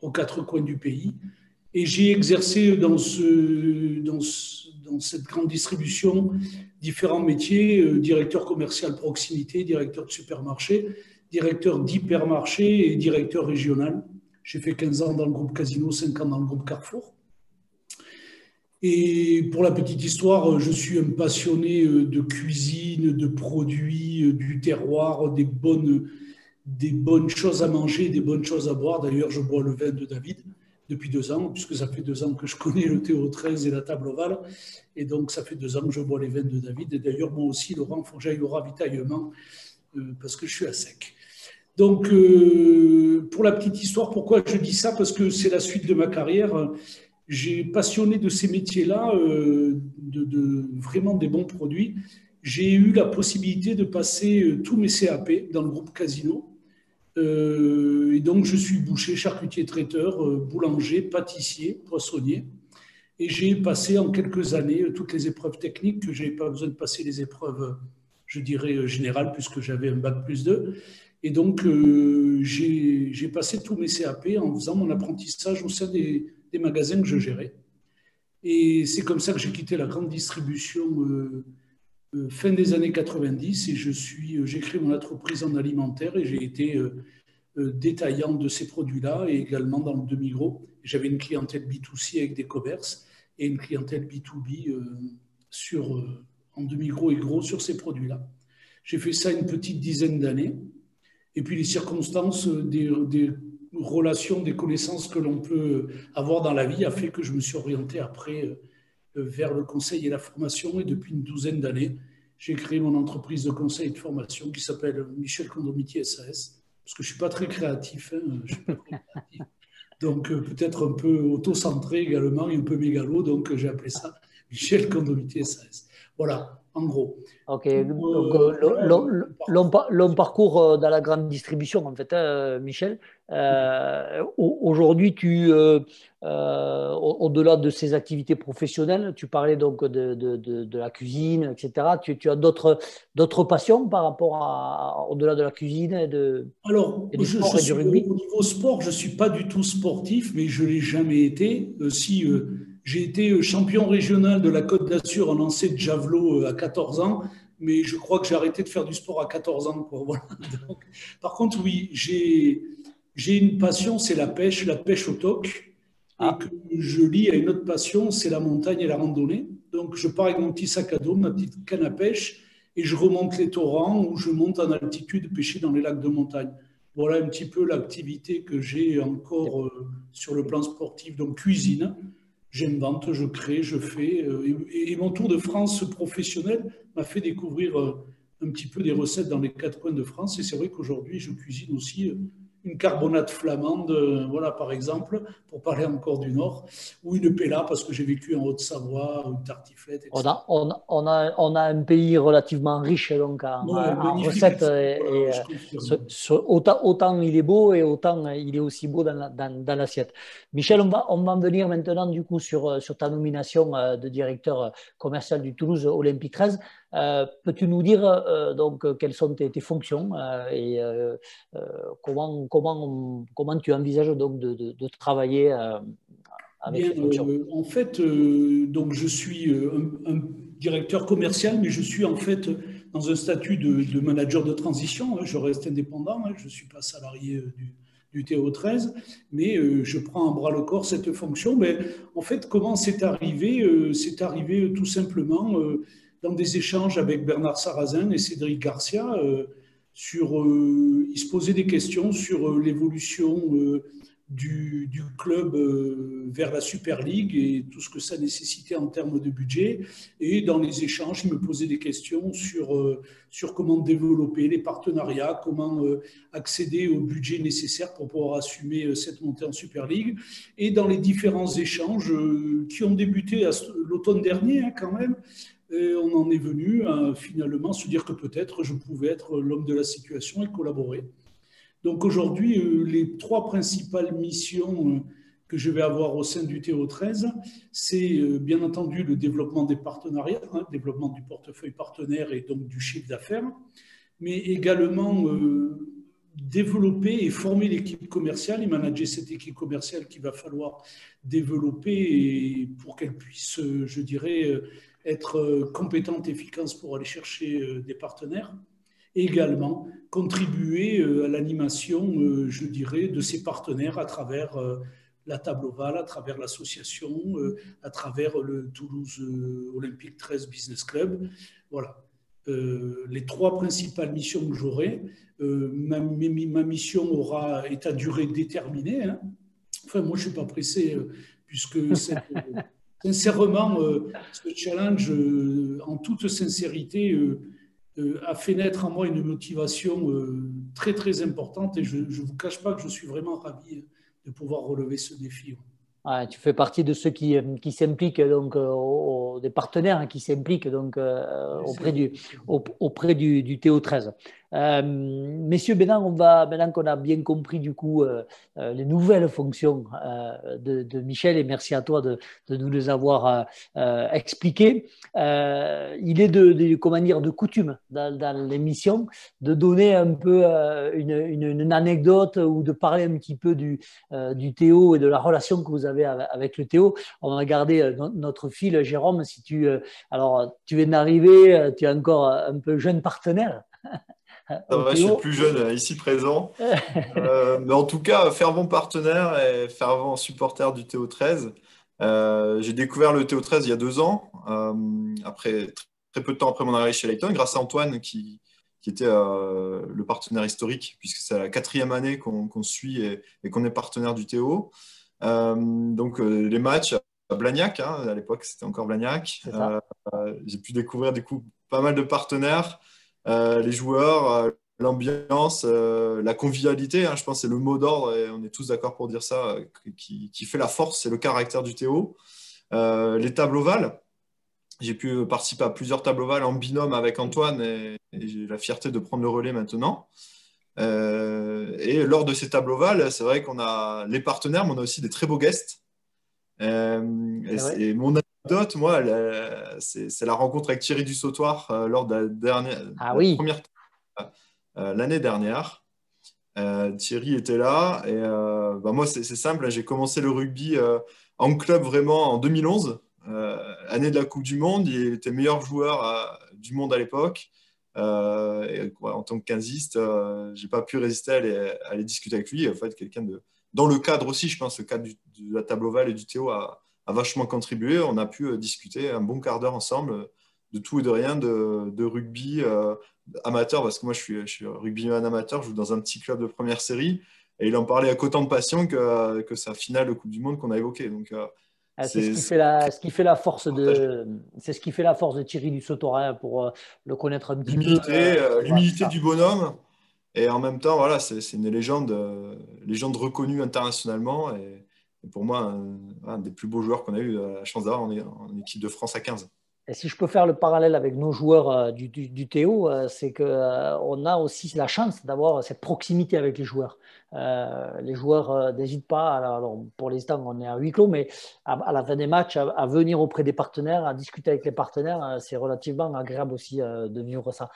aux quatre coins du pays. Et j'ai exercé dans cette grande distribution différents métiers, directeur commercial proximité, directeur de supermarché, directeur d'hypermarché et directeur régional. J'ai fait 15 ans dans le groupe Casino, 5 ans dans le groupe Carrefour. Et pour la petite histoire, je suis un passionné de cuisine, de produits, du terroir, des bonnes choses à manger, des bonnes choses à boire. D'ailleurs, je bois le vin de David depuis 2 ans, puisque ça fait 2 ans que je connais le Théo13 et la table ovale. Et donc, ça fait 2 ans que je bois les vins de David. Et d'ailleurs, moi aussi, Laurent, il faut que j'aille au ravitaillement parce que je suis à sec. Donc, pour la petite histoire, pourquoi je dis ça? Parce que c'est la suite de ma carrière. J'ai passionné de ces métiers-là, vraiment des bons produits. J'ai eu la possibilité de passer tous mes CAP dans le groupe Casino. Et donc, je suis boucher, charcutier, traiteur, boulanger, pâtissier, poissonnier. Et j'ai passé en quelques années toutes les épreuves techniques que je n'avais pas besoin de passer les épreuves, je dirais, générales, puisque j'avais un bac+2. Et donc, j'ai passé tous mes CAP en faisant mon apprentissage au sein des magasins que je gérais. Et c'est comme ça que j'ai quitté la grande distribution fin des années 90 et j'ai créé mon entreprise en alimentaire et j'ai été détaillant de ces produits-là et également dans le demi-gros. J'avais une clientèle B2C avec des commerces et une clientèle B2B en demi-gros et gros sur ces produits-là. J'ai fait ça une petite dizaine d'années. Et puis les circonstances des relations, des connaissances que l'on peut avoir dans la vie a fait que je me suis orienté après vers le conseil et la formation. Et depuis une douzaine d'années, j'ai créé mon entreprise de conseil et de formation qui s'appelle Michel Condomitier SAS, parce que je ne suis pas très créatif. Je suis pas très créatif. Donc peut-être un peu auto-centré également et un peu mégalo. Donc j'ai appelé ça Michel Condomitier SAS. Voilà, en gros. Ok, donc long parcours dans la grande distribution, en fait, Michel. Aujourd'hui, au-delà de ces activités professionnelles, tu parlais donc de la cuisine, etc. Tu as d'autres passions par rapport au-delà de la cuisine et Alors, du sport et du rugby? Au niveau sport, je ne suis pas du tout sportif, mais je ne l'ai jamais été. J'ai été champion régional de la Côte d'Azur en lancer de javelot à 14 ans, mais je crois que j'ai arrêté de faire du sport à 14 ans. Voilà. Donc, par contre, oui, j'ai une passion, c'est la pêche au toc, et que je lie à une autre passion, c'est la montagne et la randonnée. Donc, je pars avec mon petit sac à dos, ma petite canne à pêche, et je remonte les torrents ou je monte en altitude pêcher dans les lacs de montagne. Voilà un petit peu l'activité que j'ai encore sur le plan sportif. Donc, cuisine. J'invente, je crée, je fais. Et mon tour de France professionnel m'a fait découvrir un petit peu des recettes dans les 4 coins de France. Et c'est vrai qu'aujourd'hui, je cuisine aussi une carbonate flamande, voilà, par exemple, pour parler encore du Nord, ou une pella, parce que j'ai vécu en Haute-Savoie, une tartiflette, etc. On a un pays relativement riche donc, en recettes. Autant il est beau et autant il est aussi beau dans l'assiette. Michel, on va en venir maintenant du coup sur ta nomination de directeur commercial du Toulouse Olympique 13. Peux-tu nous dire donc quelles sont tes fonctions et comment tu envisages donc de travailler avec ces fonctions? En fait, donc je suis un directeur commercial, mais je suis en fait dans un statut de manager de transition. Je reste indépendant, je ne suis pas salarié du Théo13, mais je prends à bras le corps cette fonction. Mais en fait, comment c'est arrivé? C'est arrivé tout simplement dans des échanges avec Bernard Sarrazin et Cédric Garcia. Ils se posaient des questions sur l'évolution du club vers la Super League et tout ce que ça nécessitait en termes de budget. Et dans les échanges, il me posait des questions sur comment développer les partenariats, comment accéder au budget nécessaire pour pouvoir assumer cette montée en Super League. Et dans les différents échanges qui ont débuté l'automne dernier, hein, quand même, et on en est venu à finalement se dire que peut-être je pouvais être l'homme de la situation et collaborer. Donc aujourd'hui, les trois principales missions que je vais avoir au sein du TO13, c'est bien entendu le développement des partenariats, hein, développement du portefeuille partenaire et donc du chiffre d'affaires, mais également développer et former l'équipe commerciale et manager cette équipe commerciale qu'il va falloir développer et pour qu'elle puisse, je dirais, être compétente, efficace pour aller chercher des partenaires. Et également contribuer à l'animation, je dirais, de ces partenaires à travers la table ovale, à travers l'association, à travers le Toulouse Olympique 13 Business Club. Voilà. Les trois principales missions que j'aurai. Ma mission est à durée déterminée. Hein. Enfin, moi, je ne suis pas pressé, puisque sincèrement, ce challenge, en toute sincérité, a fait naître en moi une motivation très, très importante. Et je ne vous cache pas que je suis vraiment ravi de pouvoir relever ce défi. Ouais, tu fais partie de ceux qui s'impliquent, donc des partenaires hein, qui s'impliquent donc auprès du TO13. Messieurs, maintenant qu'on a bien compris du coup les nouvelles fonctions de Michel, et merci à toi de nous les avoir expliquées. Il est comment dire, de coutume dans l'émission de donner un peu une anecdote ou de parler un petit peu du Théo et de la relation que vous avez avec le Théo. On va garder notre fil, Jérôme. Si alors, tu viens d'arriver, tu es encore un peu jeune partenaire. Ça va, je suis le plus jeune ici présent. Mais en tout cas, fervent partenaire et fervent supporter du TO13. J'ai découvert le TO13 il y a 2 ans, après, très peu de temps après mon arrivée chez Layton, grâce à Antoine qui était le partenaire historique, puisque c'est la 4e année qu'on suit et qu'on est partenaire du TO. Donc les matchs à Blagnac, hein, à l'époque c'était encore Blagnac. J'ai pu découvrir du coup pas mal de partenaires. Les joueurs, l'ambiance, la convivialité, hein, je pense que c'est le mot d'ordre et on est tous d'accord pour dire ça, qui fait la force et le caractère du Théo. Les tables ovales, j'ai pu participer à plusieurs tables ovales en binôme avec Antoine et j'ai la fierté de prendre le relais maintenant. Et lors de ces tables ovales, c'est vrai qu'on a les partenaires, mais on a aussi des très beaux guests. Et mon anecdote, moi, c'est la rencontre avec Thierry Dussautoir lors de la première l'année dernière. Thierry était là et moi, c'est simple, j'ai commencé le rugby en club vraiment en 2011, année de la Coupe du Monde. Il était meilleur joueur du monde à l'époque. En tant que quinziste, je n'ai pas pu résister à aller discuter avec lui. En fait, quelqu'un dans le cadre aussi, je pense, le cadre de la table ovale et du Théo a vachement contribué. On a pu discuter un bon quart d'heure ensemble de tout et de rien, de rugby amateur, parce que moi je suis rugbyman amateur, je joue dans un petit club de première série, et il en parlait avec autant de passion que sa finale de Coupe du Monde qu'on a évoquée. Donc, c'est ce qui fait la force de Thierry Dussautoir, pour le connaître un petit peu. L'humilité du bonhomme. Et en même temps, voilà, c'est une légende reconnue internationalement. Et pour moi, un des plus beaux joueurs qu'on a eu la chance d'avoir en équipe de France à 15. Et si je peux faire le parallèle avec nos joueurs du Théo, c'est qu'on a aussi la chance d'avoir cette proximité avec les joueurs. Les joueurs n'hésitent pas, alors pour l'instant on est à huis clos, mais à la fin des matchs, à venir auprès des partenaires, à discuter avec les partenaires, c'est relativement agréable aussi de vivre ça.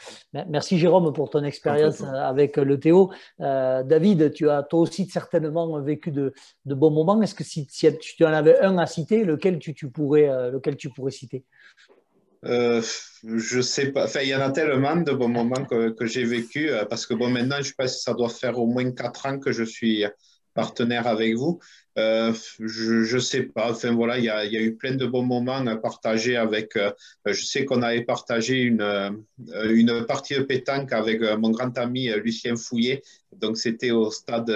Merci Jérôme pour ton expérience avec le Théo. David, tu as toi aussi certainement vécu de bons moments. Est-ce que si tu en avais un à citer, lequel tu pourrais citer? Je sais pas. Enfin, il y en a tellement de bons moments que j'ai vécu parce que maintenant, je pense que ça doit faire au moins 4 ans que je suis partenaire avec vous. Je sais pas. Enfin, voilà, il y a eu plein de bons moments partagés avec. Je sais qu'on avait partagé une partie de pétanque avec mon grand ami Lucien Fouillet. Donc, c'était au stade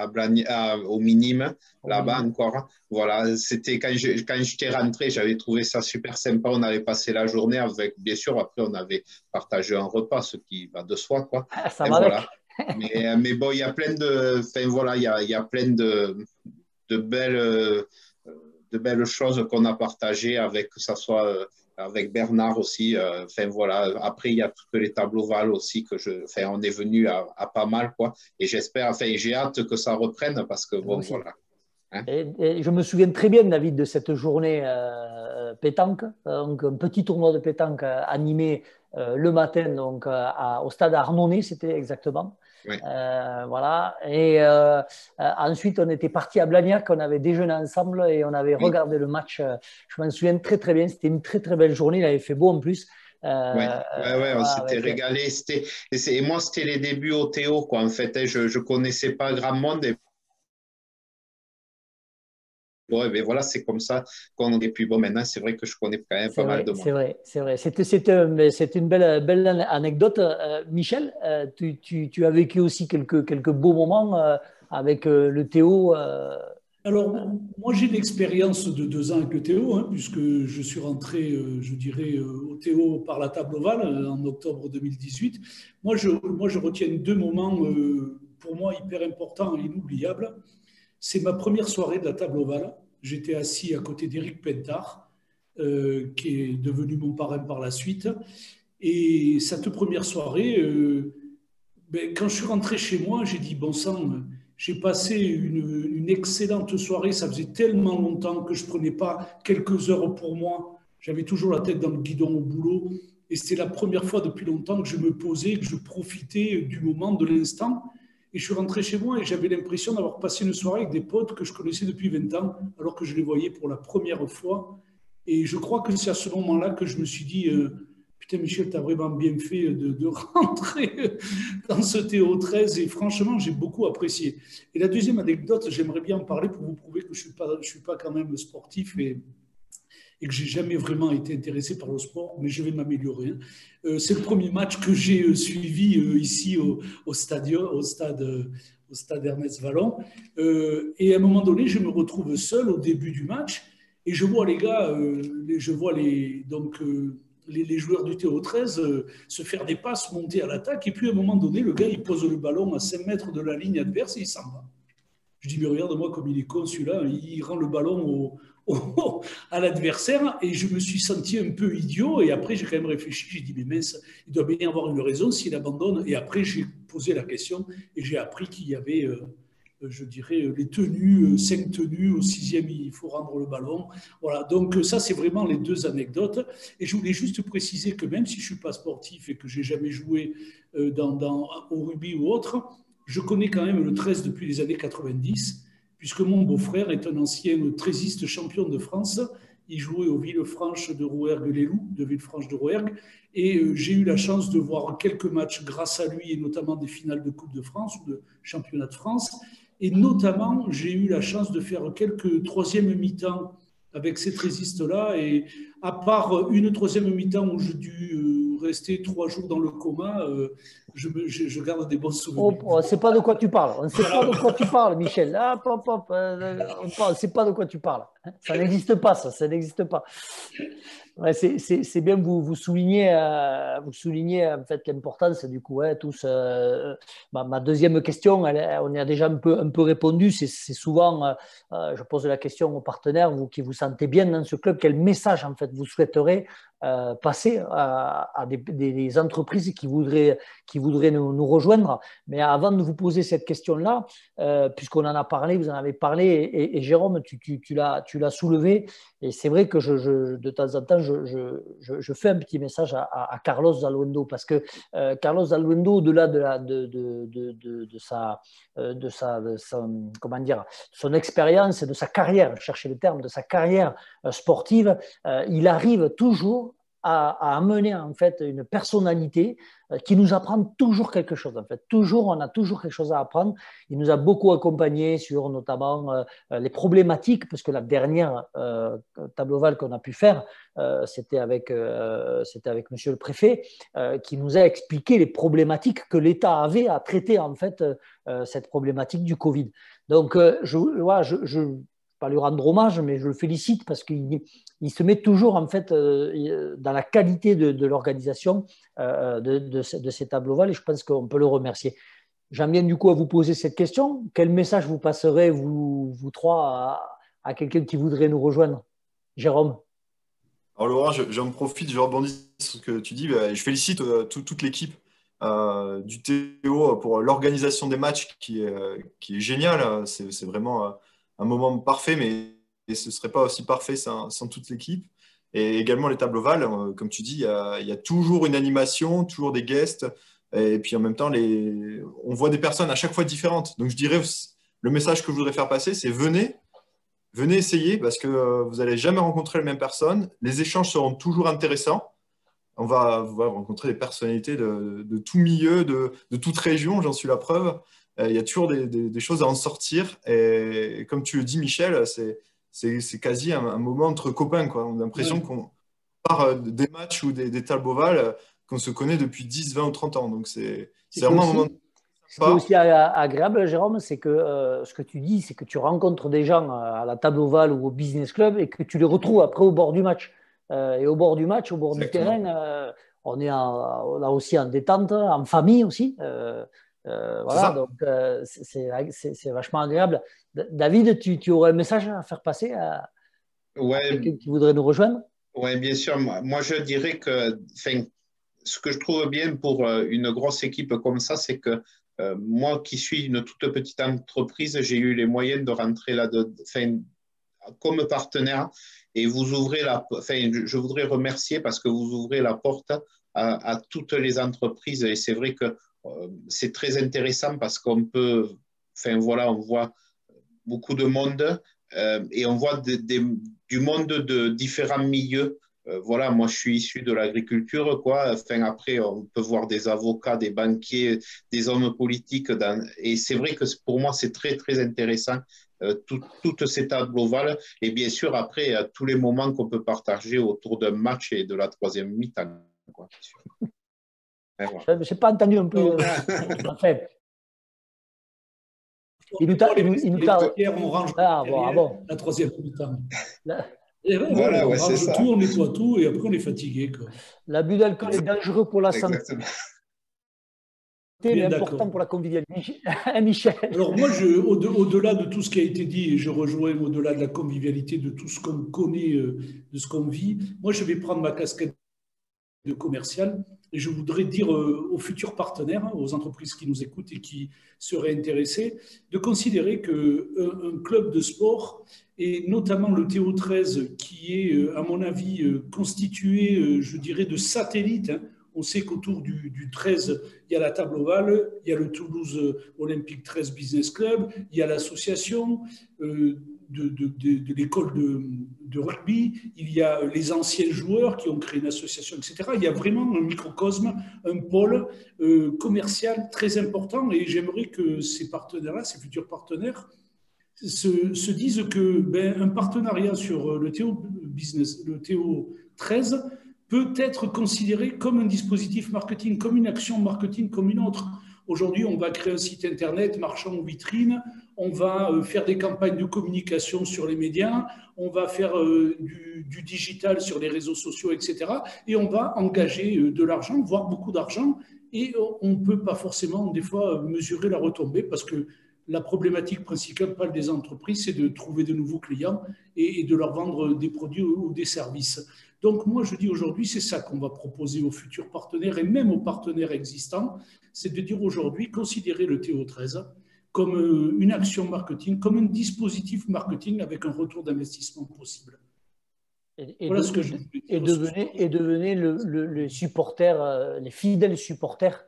au Minime, là-bas encore. Voilà, c'était quand j'étais rentré, j'avais trouvé ça super sympa. On avait passé la journée avec, bien sûr, après on avait partagé un repas, ce qui va de soi, quoi. Ça Et va avec. voilà. Mais bon, il y a plein de, enfin voilà, il y a plein de belles, de belles choses qu'on a partagées avec, que ça soit avec Bernard aussi. Enfin voilà. Après, il y a toutes les tableaux Val aussi enfin, on est venu à pas mal, quoi. Et j'espère, enfin, j'ai hâte que ça reprenne parce que bon, Aussi. voilà. Hein? Et je me souviens très bien, David, de cette journée pétanque, donc un petit tournoi de pétanque animé le matin donc, au stade Arnonnet, c'était exactement. Ouais. Voilà. Et ensuite, on était parti à Blagnac, on avait déjeuné ensemble et on avait regardé le match. Je m'en souviens très très bien, c'était une très très belle journée, il avait fait beau en plus. Ouais, on Voilà, s'était régalé. Et moi, c'était les débuts au Théo, quoi. En fait, je ne connaissais pas grand monde. Ouais, mais voilà, c'est comme ça qu'on. Et puis bon, maintenant, c'est vrai que je connais quand même pas mal de monde. C'est vrai, c'est vrai. C'était une belle anecdote. Michel, tu as vécu aussi quelques beaux moments avec le Théo. Alors, moi, j'ai l'expérience de 2 ans avec le Théo, hein, puisque je suis rentré, je dirais, au Théo par la table ovale en octobre 2018. Moi, je retiens 2 moments, pour moi, hyper importants et inoubliables. C'est ma première soirée de la table ovale. J'étais assis à côté d'Éric Pentard, qui est devenu mon parrain par la suite. Et cette première soirée, quand je suis rentré chez moi, j'ai dit, bon sang, j'ai passé une excellente soirée. Ça faisait tellement longtemps que je ne prenais pas quelques heures pour moi. J'avais toujours la tête dans le guidon au boulot. Et c'était la première fois depuis longtemps que je me posais, que je profitais du moment, de l'instant. Et je suis rentré chez moi et j'avais l'impression d'avoir passé une soirée avec des potes que je connaissais depuis 20 ans, alors que je les voyais pour la première fois. Et je crois que c'est à ce moment-là que je me suis dit, putain Michel, tu as vraiment bien fait de rentrer dans ce TO13 et franchement, j'ai beaucoup apprécié. Et la deuxième anecdote, j'aimerais bien en parler pour vous prouver que je ne suis pas quand même sportif et que j'ai jamais vraiment été intéressé par le sport, mais je vais m'améliorer. C'est le premier match que j'ai suivi ici au stade Ernest Vallon. Et à un moment donné, je me retrouve seul au début du match et je vois les gars, je vois les joueurs du TO13 se faire des passes, monter à l'attaque. Et puis à un moment donné, le gars, il pose le ballon à 5 mètres de la ligne adverse et il s'en va. Je dis, mais regarde-moi comme il est con celui-là, il rend le ballon à l'adversaire et je me suis senti un peu idiot et après j'ai quand même réfléchi, j'ai dit, mais mince, il doit bien y avoir une raison s'il abandonne et après j'ai posé la question et j'ai appris qu'il y avait, je dirais, les tenues, 5 tenues, au 6e il faut rendre le ballon. Voilà, donc ça c'est vraiment les 2 anecdotes et je voulais juste préciser que même si je ne suis pas sportif et que je n'ai jamais joué au rugby ou autre, je connais quand même le 13 depuis les années 90, puisque mon beau-frère est un ancien trésiste champion de France. Il jouait au Villefranche de Rouergue-les-Loups, de Villefranche de Rouergue, et j'ai eu la chance de voir quelques matchs grâce à lui, et notamment des finales de Coupe de France ou de Championnat de France. Et notamment, j'ai eu la chance de faire quelques troisième mi-temps avec ces trésistes-là, et à part une troisième mi-temps où j'ai dû rester 3 jours dans le coma, je garde des bons souvenirs. On ne sait pas de quoi tu parles. On ne sait pas de quoi tu parles, Michel. Ah, on ne sait pas de quoi tu parles. Ça n'existe pas, ça n'existe pas. Ouais, c'est bien que vous soulignez en fait l'importance du coup. Ouais, tous, ma deuxième question, on y a déjà un peu répondu. C'est souvent, je pose la question aux partenaires, vous qui vous sentez bien dans ce club, quel message en fait vous souhaiterez passer à des entreprises qui voudraient nous rejoindre. Mais avant de vous poser cette question-là, puisqu'on en a parlé, vous en avez parlé, et Jérôme, tu l'as soulevé, et c'est vrai que de temps en temps, je fais un petit message à Carlos Alwendo, parce que Carlos Alwendo, au-delà comment dire, son expérience, de sa carrière, je cherchais le terme, de sa carrière sportive, il arrive toujours à amener en fait une personnalité qui nous apprend toujours quelque chose. En fait, toujours, on a toujours quelque chose à apprendre. Il nous a beaucoup accompagnés sur notamment les problématiques, parce que la dernière table ovale qu'on a pu faire, c'était avec Monsieur le Préfet, qui nous a expliqué les problématiques que l'État avait à traiter en fait cette problématique du Covid. Donc, je pas lui rendre hommage, mais je le félicite parce qu'il se met toujours en fait dans la qualité de l'organisation de ces tables ovales et je pense qu'on peut le remercier. J'en viens du coup à vous poser cette question. Quel message vous passerez, vous trois, à quelqu'un qui voudrait nous rejoindre? Jérôme? Alors Laurent, j'en profite, je rebondis sur ce que tu dis. Je félicite toute l'équipe du Théo pour l'organisation des matchs qui est géniale. C'est vraiment un moment parfait, mais ce ne serait pas aussi parfait sans toute l'équipe. Et également les tables ovales, comme tu dis, il y a toujours une animation, toujours des guests. Et puis en même temps, on voit des personnes à chaque fois différentes. Donc je dirais, le message que je voudrais faire passer, c'est venez essayer parce que vous n'allez jamais rencontrer les mêmes personnes. Les échanges seront toujours intéressants. On va rencontrer des personnalités de tout milieu, de toute région, j'en suis la preuve. Il y a toujours des choses à en sortir. Et comme tu le dis, Michel, c'est quasi un moment entre copains, quoi. On a l'impression qu'on part des matchs ou des tables ovales qu'on se connaît depuis 10, 20 ou 30 ans. Donc c'est vraiment un moment. Ce qui est aussi agréable, Jérôme, c'est que ce que tu dis, c'est que tu rencontres des gens à la table ovale ou au business club et que tu les retrouves après au bord du match. Et au bord du match, au bord Exactement. du terrain, on est là aussi en détente, en famille aussi. Voilà, donc c'est vachement agréable. David, tu aurais un message à faire passer à quelqu'un qui voudrait nous rejoindre? Ouais, bien sûr. Moi, je dirais que ce que je trouve bien pour une grosse équipe comme ça, c'est que moi qui suis une toute petite entreprise, j'ai eu les moyens de rentrer là, comme partenaire et vous ouvrez je voudrais remercier parce que vous ouvrez la porte à toutes les entreprises et c'est vrai que c'est très intéressant parce qu'on peut, voilà, on voit beaucoup de monde et on voit du monde de différents milieux. Voilà, moi je suis issu de l'agriculture, quoi. Après, on peut voir des avocats, des banquiers, des hommes politiques. Et c'est vrai que pour moi, c'est très, très intéressant, toutes ces tables ovales. Et bien sûr, après, tous les moments qu'on peut partager autour d'un match et de la troisième mi-temps, quoi. Voilà. Je n'ai pas entendu un peu. Enfin, il nous on range la troisième mi-temps. Voilà, on range tout, on nettoie tout et après on est fatigué. L'abus d'alcool est dangereux pour la santé. Mais important pour la convivialité. Michel. Alors moi, au-delà de tout ce qui a été dit, et je rejoins au-delà de la convivialité, de tout ce qu'on connaît, de ce qu'on vit, moi je vais prendre ma casquette de commercial et je voudrais dire aux futurs partenaires, aux entreprises qui nous écoutent et qui seraient intéressées, de considérer qu'un club de sport, et notamment le TO13, qui est, à mon avis, constitué, je dirais, de satellites. On sait qu'autour du 13, il y a la table ovale, il y a le Toulouse Olympique 13 Business Club, il y a l'association de l'école de rugby, il y a les anciens joueurs qui ont créé une association, etc. Il y a vraiment un microcosme, un pôle commercial très important et j'aimerais que ces partenaires-là, ces futurs partenaires, se disent que un partenariat sur le TO Business, le TO 13 peut être considéré comme un dispositif marketing, comme une action marketing comme une autre. Aujourd'hui, on va créer un site internet marchand aux vitrines, on va faire des campagnes de communication sur les médias, on va faire du digital sur les réseaux sociaux, etc. Et on va engager de l'argent, voire beaucoup d'argent, et on ne peut pas forcément, des fois, mesurer la retombée parce que la problématique principale des entreprises, c'est de trouver de nouveaux clients et de leur vendre des produits ou des services. Donc, moi, je dis aujourd'hui, c'est ça qu'on va proposer aux futurs partenaires et même aux partenaires existants, c'est de dire aujourd'hui, considérer le TO13 comme une action marketing, comme un dispositif marketing avec un retour d'investissement possible. Voilà ce que je devenez les supporters, les fidèles supporters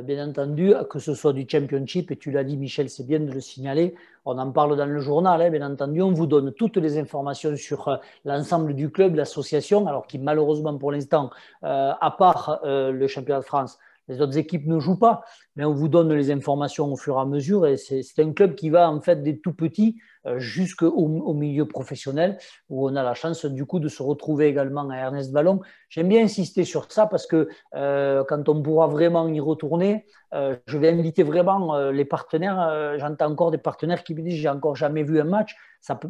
bien entendu, que ce soit du Championship, et tu l'as dit Michel, c'est bien de le signaler, on en parle dans le journal, hein, bien entendu, on vous donne toutes les informations sur l'ensemble du club, l'association, alors qui malheureusement pour l'instant, à part le championnat de France, les autres équipes ne jouent pas, mais on vous donne les informations au fur et à mesure, et c'est un club qui va en fait des tout petits jusqu'au milieu professionnel, où on a la chance du coup de se retrouver également à Ernest Vallon. J'aime bien insister sur ça parce que quand on pourra vraiment y retourner, je vais inviter vraiment les partenaires. J'entends encore des partenaires qui me disent j'ai encore jamais vu un match.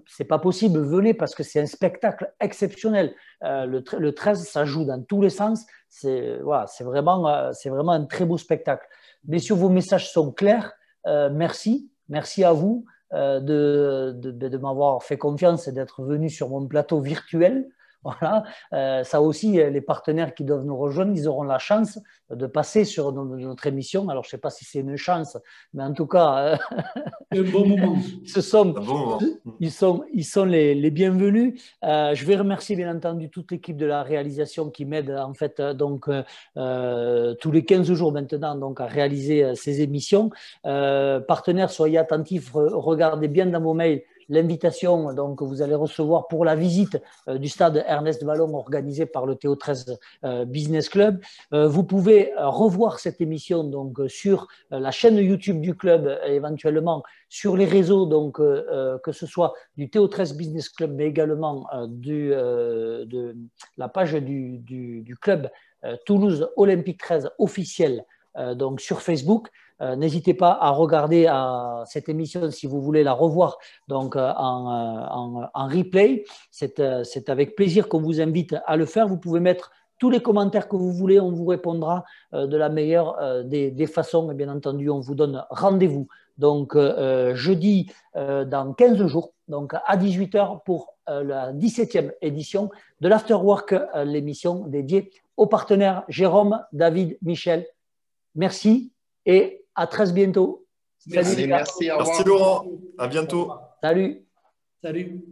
C'est pas possible, venez parce que c'est un spectacle exceptionnel. Le 13, ça joue dans tous les sens. Voilà, c'est vraiment un très beau spectacle. Messieurs, vos messages sont clairs. Merci à vous de m'avoir fait confiance et d'être venu sur mon plateau virtuel. Voilà, ça aussi, les partenaires qui doivent nous rejoindre, ils auront la chance de passer sur notre émission. Alors, je ne sais pas si c'est une chance, mais en tout cas, un bon moment. Ils sont les bienvenus. Je vais remercier bien entendu toute l'équipe de la réalisation qui m'aide en fait tous les 15 jours maintenant donc, à réaliser ces émissions. Partenaires, soyez attentifs, regardez bien dans vos mails l'invitation donc, que vous allez recevoir pour la visite du stade Ernest Vallon organisé par le TO13 Business Club. Vous pouvez revoir cette émission donc, sur la chaîne YouTube du club et éventuellement sur les réseaux, donc, que ce soit du TO13 Business Club, mais également de la page du club Toulouse Olympique 13 officiel donc sur Facebook. N'hésitez pas à regarder cette émission si vous voulez la revoir donc, en replay. C'est avec plaisir qu'on vous invite à le faire. Vous pouvez mettre tous les commentaires que vous voulez, on vous répondra de la meilleure des façons. Et bien entendu, on vous donne rendez-vous donc, jeudi dans 15 jours, donc à 18h pour la 17e édition de l'Afterwork, l'émission dédiée aux partenaires Jérôme, David, Michel. Merci et à très bientôt. Merci, merci, Laurent. À bientôt. Salut. Salut.